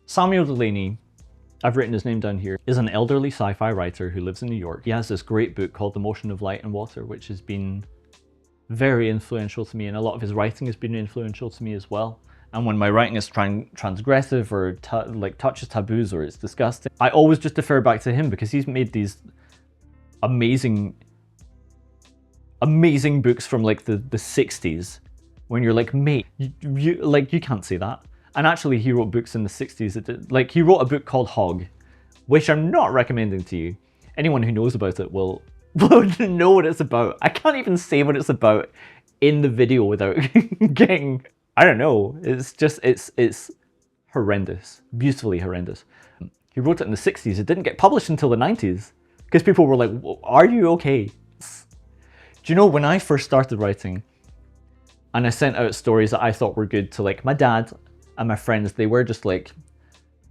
Samuel Delany, I've written his name down here, is an elderly sci-fi writer who lives in New York. He has this great book called The Motion of Light and Water, which has been very influential to me, and a lot of his writing has been influential to me as well. And when my writing is transgressive or touches taboos or it's disgusting, I always just defer back to him because he's made these amazing books from like the 60s when you're like, mate, you can't say that. And actually he wrote books in the 60s that did, like he wrote a book called Hogg, which I'm not recommending to you. Anyone who knows about it will know what it's about. I can't even say what it's about in the video without getting, I don't know, it's just, it's horrendous, beautifully horrendous. He wrote it in the 60s, it didn't get published until the 90s, because people were like, are you okay? Do you know, when I first started writing, and I sent out stories that I thought were good to like my dad and my friends, they were just like,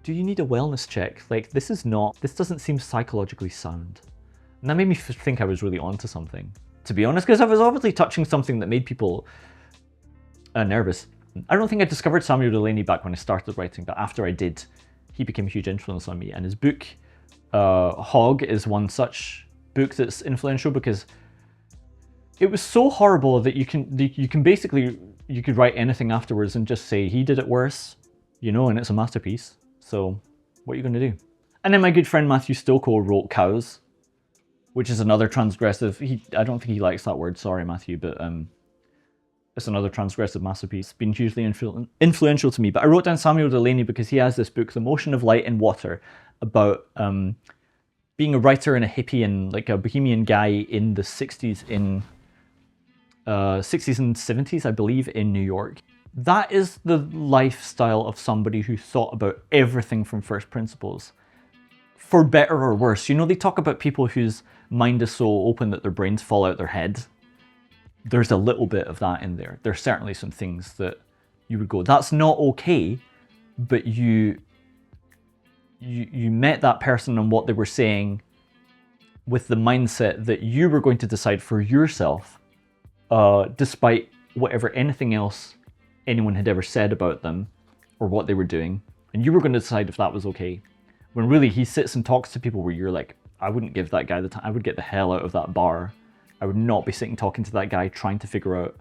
do you need a wellness check? Like, this doesn't seem psychologically sound. And that made me think I was really onto something, to be honest, because I was obviously touching something that made people nervous. I don't think I discovered Samuel Delany back when I started writing, but after I did, he became a huge influence on me. And his book, Hogg, is one such book that's influential because it was so horrible that you could write anything afterwards and just say he did it worse, you know, and it's a masterpiece. So what are you going to do? And then my good friend Matthew Stokoe wrote Cows, which is another transgressive. I don't think he likes that word. Sorry, Matthew, but it's another transgressive masterpiece. It's been hugely influential to me. But I wrote down Samuel Delany because he has this book, The Motion of Light and Water, about being a writer and a hippie and like a bohemian guy in the 60s in 60s and 70s, I believe, in New York. That is the lifestyle of somebody who thought about everything from first principles, for better or worse. You know, they talk about people whose mind is so open that their brains fall out their head. There's a little bit of that in there. There's certainly some things that you would go, that's not okay, but you met that person and what they were saying with the mindset that you were going to decide for yourself, despite whatever anything else anyone had ever said about them or what they were doing, and you were going to decide if that was okay. When really he sits and talks to people where you're like, I wouldn't give that guy the time, I would get the hell out of that bar. I would not be sitting talking to that guy trying to figure out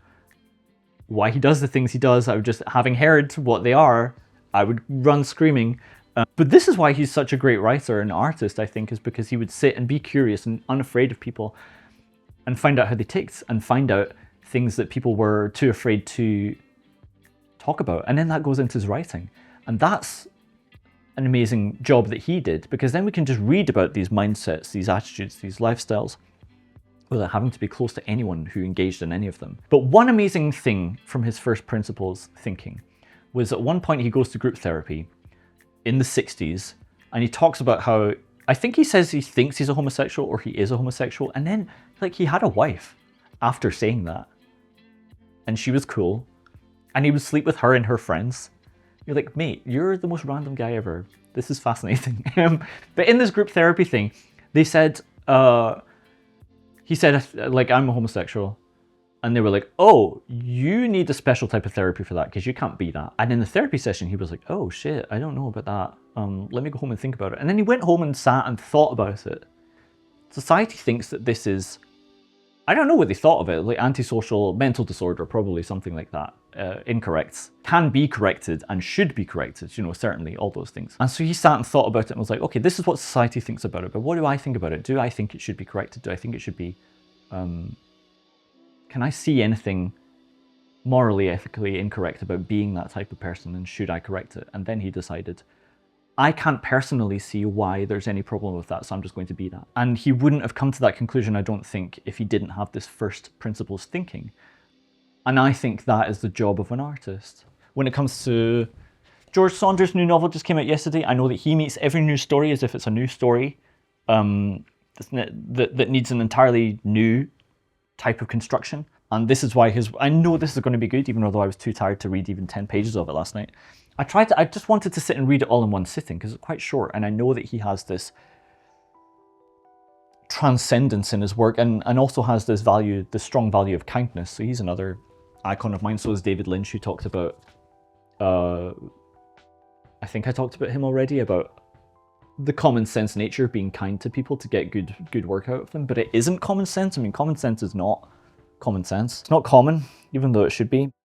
why he does the things he does. I would just, having heard what they are, I would run screaming. But this is why he's such a great writer and artist, I think, is because he would sit and be curious and unafraid of people and find out how they ticked and find out things that people were too afraid to talk about. And then that goes into his writing. And that's an amazing job that he did, because then we can just read about these mindsets, these attitudes, these lifestyles, without having to be close to anyone who engaged in any of them. But one amazing thing from his first principles thinking was at one point he goes to group therapy in the 60s, and he talks about how, I think he says he thinks he's a homosexual or he is a homosexual, and then like he had a wife after saying that, and she was cool, and he would sleep with her and her friends. You're like, mate, you're the most random guy ever. This is fascinating. But in this group therapy thing, they said, he said, like, I'm a homosexual. And they were like, oh, you need a special type of therapy for that because you can't be that. And in the therapy session, he was like, oh shit, I don't know about that. Let me go home and think about it. And then he went home and sat and thought about it. Society thinks that this is, I don't know what they thought of it, like antisocial mental disorder, probably something like that. Incorrect. Can be corrected and should be corrected, you know, certainly all those things. And so he sat and thought about it and was like, okay, this is what society thinks about it, but what do I think about it? Do I think it should be corrected? Do I think it should be, can I see anything morally, ethically incorrect about being that type of person, and should I correct it? And then he decided, I can't personally see why there's any problem with that, so I'm just going to be that. And he wouldn't have come to that conclusion, I don't think, if he didn't have this first principles thinking. And I think that is the job of an artist. When it comes to George Saunders' new novel just came out yesterday, I know that he meets every new story as if it's a new story that needs an entirely new type of construction. And this is why I know this is going to be good, even though I was too tired to read even 10 pages of it last night. I just wanted to sit and read it all in one sitting because it's quite short, and I know that he has this transcendence in his work and also has this value, this strong value of kindness. So he's another icon of mine. So is David Lynch, who talked about, I I think I talked about him already, about the common sense nature of being kind to people to get good work out of them, but it isn't common sense. I mean, common sense is not common sense. It's not common, even though it should be.